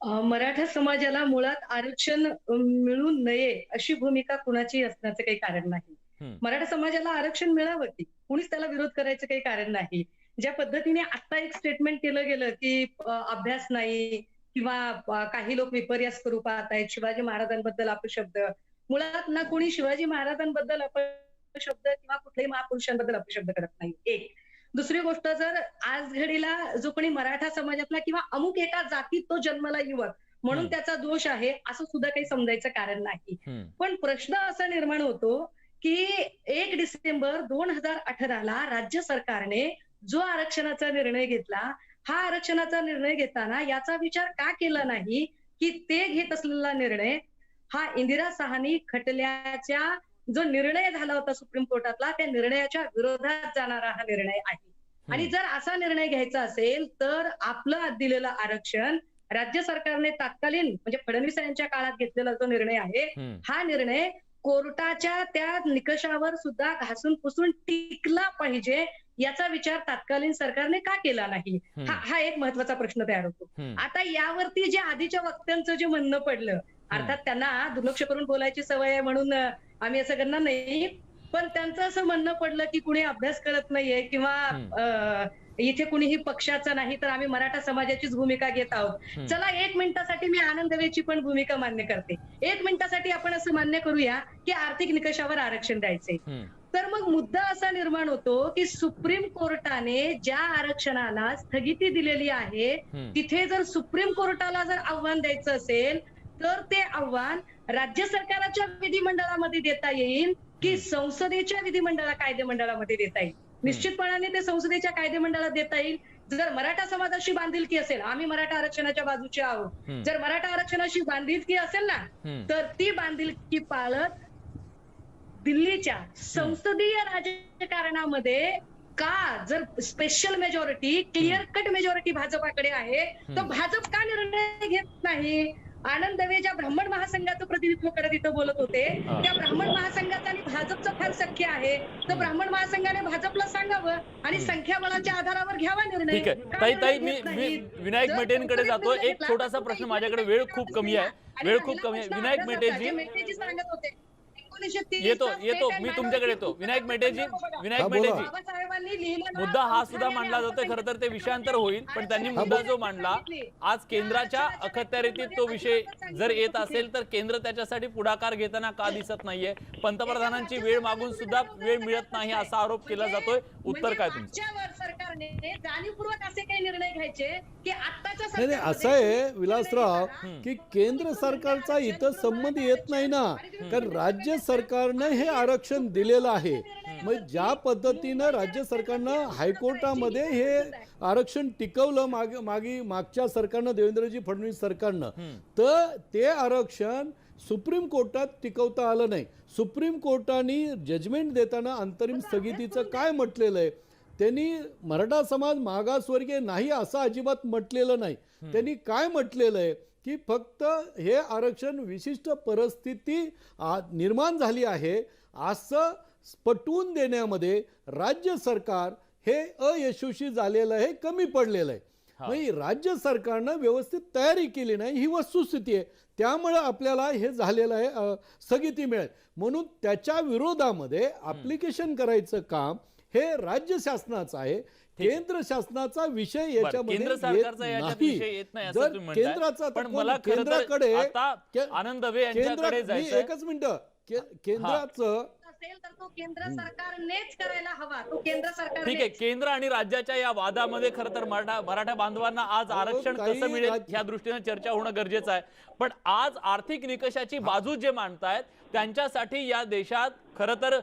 मराठा समाजाला मुळात आरक्षण मिळू नये अशी भूमिका कुणाची असण्याचं काही कारण नाही. मराठा समाजाला आरक्षण मिळावं की कुणीच त्याला विरोध करायचं काही कारण नाही. ज्या पद्धतीने आता एक स्टेटमेंट केलं गेलं की अभ्यास नाही किंवा काही लोक विपर्यास करू पाहत आहेत, शिवाजी महाराजांबद्दल अपशब्द, मुळात ना कोणी शिवाजी महाराजांबद्दल अपशब्द किंवा कुठल्याही महापुरुषांबद्दल अपशब्द करत नाही. एक दुसरी गोष्ट, जर आज घडीला जो कोणी मराठा समाजातला किंवा अमुक एका जातीत तो जन्माला युवक म्हणून त्याचा दोष आहे असं सुद्धा काही समजायचं कारण नाही. पण प्रश्न असा निर्माण होतो की 1 डिसेंबर 2018 राज्य सरकारने जो आरक्षणाचा निर्णय घेतला, हा आरक्षणाचा निर्णय घेताना याचा विचार का केला नाही की ते घेत असलेला निर्णय हा इंदिरा साहनी खटल्याच्या जो निर्णय झाला होता सुप्रीम कोर्टातला त्या निर्णयाच्या विरोधात जाणारा हा निर्णय आहे. आणि जर असा निर्णय घ्यायचा असेल तर आपलं दिलेलं आरक्षण राज्य सरकारने तात्कालीन म्हणजे फडणवीस यांच्या काळात घेतलेला जो निर्णय आहे हा निर्णय कोर्टाच्या त्या निकषावर सुद्धा घासून पुसून टिकला पाहिजे याचा विचार तात्कालीन सरकारने का केला नाही हा एक महत्वाचा प्रश्न तयार होतो. आता यावरती जे आधीच्या वक्त्यांचं जे म्हणणं पडलं अर्थात त्यांना दुर्लक्ष करून बोलायची सवय आहे म्हणून आम्ही असं करणार नाही, पण त्यांचं असं म्हणणं पडलं की कुणी अभ्यास करत नाहीये किंवा इथे कुणीही पक्षाचं नाही तर आम्ही मराठा समाजाचीच भूमिका घेत आहोत. चला 1 मिनिटासाठी मी आनंद दवेची पण भूमिका मान्य करते. 1 मिनिटासाठी आपण असं मान्य करूया की आर्थिक निकषावर आरक्षण द्यायचंय. तर मग मुद्दा असा निर्माण होतो की सुप्रीम कोर्टाने ज्या आरक्षणाला स्थगिती दिलेली आहे तिथे जर सुप्रीम कोर्टाला जर आव्हान द्यायचं असेल तर ते आव्हान राज्य सरकारच्या विधिमंडळामध्ये देता येईल की संसदेच्या कायदेमंडळामध्ये देता येईल. निश्चितपणाने ते संसदेच्या कायदेमंडळात देता येईल. जर मराठा समाजाशी बांधिलकी असेल, आम्ही मराठा आरक्षणाच्या बाजूचे आहोत, जर मराठा आरक्षणाशी बांधिलकी असेल ना तर ती बांधिलकी पाळत दिल्लीच्या संसदीय राजकारणामध्ये का जर special majority clear cut majority भाजपाकडे आहे तर भाजप का निर्णय घेत नाही? आनंद दवे ज्या ब्राह्मण महासंघाचं प्रतिनिधित्व करत इथं बोलत होते त्या ब्राह्मण महासंघाचं आणि भाजपचं फार सख्य आहे तर ब्राह्मण महासंघाने भाजपला सांगावं आणि संख्याबळाच्या आधारावर घ्यावा निर्णय. ठीक आहे ताई मी विनायक मेटेंकडे जातो. एक छोटासा प्रश्न, माझ्याकडे वेळ खूप कमी आहे. विनायक मेटेजी सांगत होते येतो मी तुमच्याकडे येतो. विनायक मेटेजी मुद्दा हा सुद्धा मांडला जातोय. खरं तर ते विषयांतर होईल पण त्यांनी मुद्दा जो मांडला आज केंद्राच्या अखत्यारीत तो विषय जर येत असेल तर केंद्र त्याच्यासाठी पुढाकार घेताना का दिसत नाहीये? पंतप्रधानांची वेळ मागून सुद्धा वेळ मिळत नाही असा आरोप केला जातोय. उत्तर काय तुमचं? सरकारने जाणीवपूर्वक असे काही निर्णय घ्यायचे की आत्ताच्या नाही असं आहे विलासराव की केंद्र सरकारचा इथं संबंध येत नाही ना, कारण राज्य सरकारनं हे आरक्षण दिलेलं आहे. मग ज्या पद्धतीनं राज्य सरकारनं हायकोर्टामध्ये हे आरक्षण टिकवलं मागच्या सरकारनं देवेंद्रजी फडणवीस सरकारनं, तर ते आरक्षण सुप्रीम कोर्टात टिकवता आलं नाही. सुप्रीम कोर्टाने जजमेंट देताना अंतरिम स्थगितीचं काय म्हटलेलं आहे? त्यांनी मराठा समाज मागासवर्गीय नाही असं अजिबात म्हटलेलं नाही. त्यांनी काय म्हटलेलं आहे की फक्त हे आरक्षण विशिष्ट परिस्थिती निर्माण झाली आहे असं पटवून देण्यामध्ये राज्य सरकार हे अयशस्वी झालेलं आहे, कमी पडलेलं आहे. म्हणजे राज्य सरकारनं व्यवस्थित तयारी केली नाही ही वस्तुस्थिती आहे. त्यामुळे आपल्याला हे झालेलं आहे, स्थगिती मिळेल. म्हणून त्याच्या विरोधामध्ये ऍप्लिकेशन करायचं काम हे राज्य शासनाचं आहे. केंद्र शासनाचा विषय याच्यामध्ये केंद्र सरकारचा याच्यात विषय येत नाही असं तुम्ही म्हणताय. केंद्राचा पण मला केंद्राकडे आनंद दवे यांच्याकडे जायचं. एकच मिनिट, केंद्राचं असेल तर तो केंद्र सरकारनेच करायला हवा. तो केंद्र सरकार ठीक आहे. केंद्र आणि राज्याच्या या वादामध्ये खरं तर मराठा बांधवांना आज आरक्षण कसं मिळेल ह्या दृष्टीने चर्चा होणं गरजेचं आहे. पण आज आर्थिक निकषाची बाजू जे मांडतायत त्यांच्यासाठी या देशात खरं तर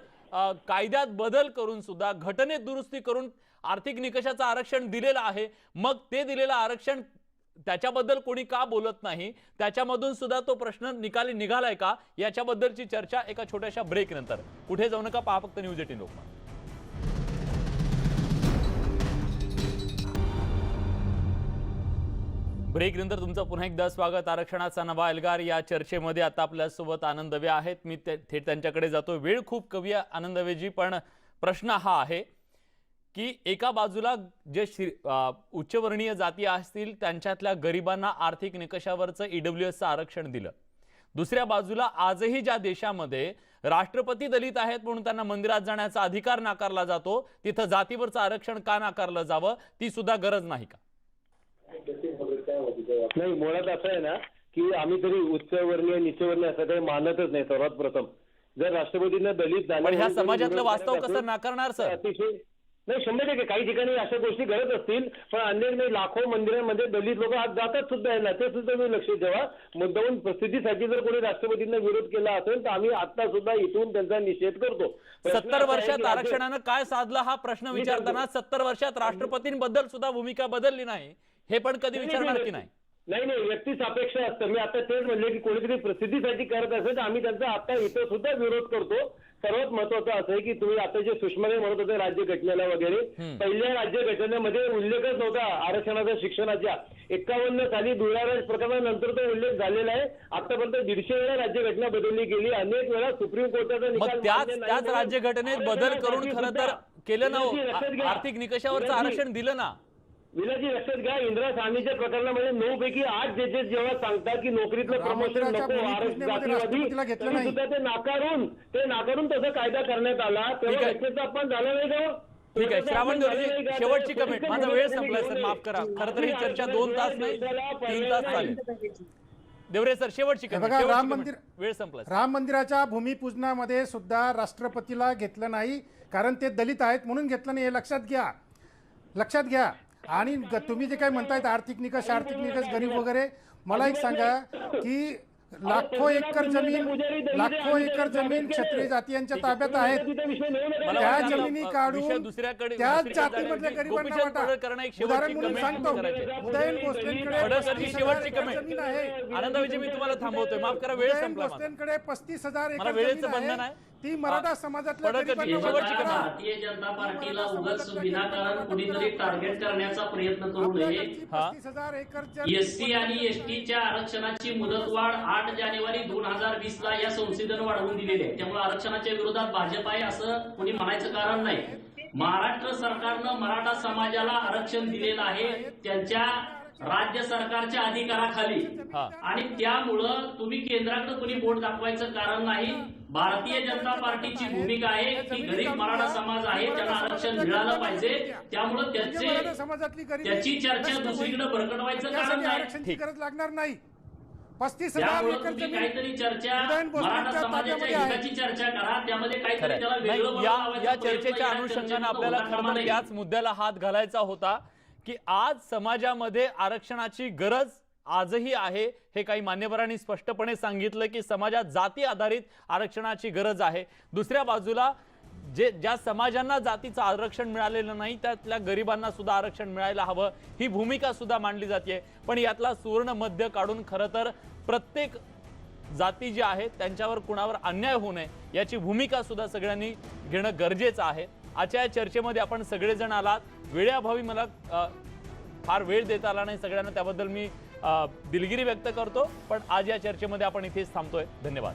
कायद्यात बदल करून सुद्धा घटनेत दुरुस्ती करून आर्थिक निकषाचं आरक्षण दिलेलं आहे. मग ते दिलेलं आरक्षण त्याच्याबद्दल कोणी का बोलत नाही? त्याच्यामधून सुद्धा तो प्रश्न निकाली निघालाय का? याच्याबद्दलची चर्चा एका छोट्याशा ब्रेक नंतर. कुठे जाऊ नका, पहा फक्त न्यूज 18 लोकमत. ब्रेक नंतर तुमचं पुन्हा एकदा स्वागत. आरक्षणाचा नवा एल्गार या चर्चेमध्ये आता आपल्यासोबत आनंद दवे आहेत. मी थेट त्यांच्याकडे जातो. वेळ खूप कमी आहे आनंद दवेजी, पण प्रश्न हा आहे की एका बाजूला जे उच्चवर्णीय जाती असतील त्यांच्यातल्या गरिबांना आर्थिक निकषावरचं ईडब्ल्यूएसचं आरक्षण दिलं. दुसऱ्या बाजूला आजही ज्या देशामध्ये राष्ट्रपती दलित आहेत म्हणून त्यांना मंदिरात जाण्याचा अधिकार नाकारला जातो, तिथं जातीवरचं आरक्षण का नाकारलं जावं? ती सुद्धा गरज नाही का? नाही, मुळात असं आहे ना की आम्ही तरी उच्चवर्णीय निचवर्णीय असं काही मानतच नाही. सर्वात प्रथम जर राष्ट्रपतींना दलित पण ह्या समाजातलं वास्तव कसं नाकारणार सर? अतिशय नाही, 100% काही ठिकाणी अशा गोष्टी घडत असतील पण अन्य नाही. लाखो मंदिरांमध्ये दलित लोक आज जातात सुद्धा आहे ना, ते सुद्धा मी लक्ष ठेवा. मुद्दाहून प्रसिद्धीसाठी जर कोणी राष्ट्रपतींना विरोध केला असेल तर आम्ही आता सुद्धा इथून त्यांचा निषेध करतो. 70 वर्षात आरक्षणानं काय साधलं हा प्रश्न विचारताना 70 वर्षात राष्ट्रपतींबद्दल सुद्धा भूमिका बदलली नाही हे पण कधी विचारणार की नाही? नाही, व्यक्ती सापेक्ष असतं. मी आता तेच म्हणले की कोणीतरी प्रसिद्धीसाठी करत असेल तर आम्ही त्यांचा आता इथं सुद्धा विरोध करतो. सर्वात महत्वाचं असं आहे की तुम्ही आता जे सुषमाने म्हणत होते राज्यघटनेला वगैरे, पहिल्या राज्यघटनेमध्ये उल्लेखच नव्हता आरक्षणाच्या शिक्षणाच्या. 51 साली दुराराज प्रकरणानंतर तो उल्लेख झालेला आहे. आतापर्यंत 150 वेळा राज्यघटना बदलली गेली, अनेक वेळा सुप्रीम कोर्टाचा निकाल मग त्याच राज्यघटनेत बदल करून खरं तर केलं ना, आर्थिक निकषावरचं आरक्षण दिलं ना. विलाजी लक्षात घ्या, इंदिरा साहनीच्या प्रकरणामध्ये 9 पैकी 8 जजेस जेव्हा सांगतात की नोकरीतलं प्रमोशन नको जातीवादी, तरी सुद्धा ते नाकारून तसा कायदा करण्यात आला. तेव्हा रस्त्याचा अपमान झाला नाही का? ठीक आहे, श्रावण देवरे, शेवटची कमेंट. माझा वेळ संपलाय सर, माफ करा. खरं तर ही चर्चा 2 तास नाही 3 तास चालेल. देवरे सर, शेवटची कमेंट. बघा, राम मंदिर, वेळ संपला. राम मंदिराच्या भूमिपूजनामध्ये सुद्धा राष्ट्रपतीला घेतलं नाही, कारण ते दलित आहेत म्हणून घेतलं नाही. हे लक्षात घ्या. आणि तुम्ही जे काही म्हणतायत आर्थिक निकष गरीब वगैरे, मला एक सांगा की लाखो एकर जमीन क्षत्रिय जातीयांच्या ताब्यात आहेत. त्या जमिनी काढून त्याच जातीमधल्या गरिबांना वाटा. उदाहरण म्हणून सांगतो, उदयन भोसलेंकडे जमीन आहे. आनंद विजय, मी तुम्हाला थांबवतोय, माफ करा, वेळ संपला. भोसलेंकडे 35,000 एकर वेळेचं जमीन बंधन आहे. आहे. ती मराठा समाजातल्या भारतीय जनता पार्टीला उगाच विनाकारण कुणीतरी टार्गेट करण्याचा प्रयत्न करू नये. 35,000 एकर एससी आणि एसटीच्या आरक्षणाची मुदतवाढ 8 जानेवारी 2020 ला या संसदेनं वाढवून दिलेली आहे. त्यामुळे आरक्षणाच्या विरोधात भाजप आहे असं कुणी म्हणायचं कारण नाही. महाराष्ट्र सरकारनं मराठा समाजाला आरक्षण दिलेलं आहे त्यांच्या राज्य सरकारच्या अधिकाराखाली, आणि त्यामुळं तुम्ही केंद्राकडे कुणी बोट दाखवायचं कारण नाही. भारतीय जनता पार्टीची भूमिका आहे की गरीब मराठा समाज आहे, त्यांना आरक्षण मिळालं पाहिजे. त्यामुळं त्याची चर्चा दुसरीकडे भरकटवायचं कारण नाही. गरज लागणार नाही. 35,000 एकर जमीन काहीतरी चर्चा मराठा समाजाच्या हिताची चर्चा करा, त्यामध्ये काहीतरी त्याला वेगळं या चर्चेच्या अनुषंगाने आपल्याला खरं तर याच मुद्द्याला हात घालायचा होता की आज समाजामध्ये आरक्षणाची गरज आजही आहे. हे काही मान्यवरांनी स्पष्टपणे सांगितलं की समाजात जाती आधारित आरक्षणाची गरज आहे. दुसऱ्या बाजूला ज्या समाजांना जातीचं आरक्षण मिळालेलं नाही त्यातल्या गरिबांना सुद्धा आरक्षण मिळायला हवं, ही भूमिका सुद्धा मांडली जाते. पण यातला सुवर्ण मध्य काढून खरं तर प्रत्येक जाती जी आहेत त्यांच्यावर कुणावर अन्याय होऊ नये याची भूमिका सुद्धा सगळ्यांनी घेणं गरजेचं आहे. आजच्या या चर्चेमध्ये आपण सगळेजण आलात. वेळेअभावी मला फार वेळ देता आला नाही सगळ्यांना, त्याबद्दल मी दिलगिरी व्यक्त करतो. पण आज या चर्चेमध्ये आपण इथेच थांबतोय. धन्यवाद.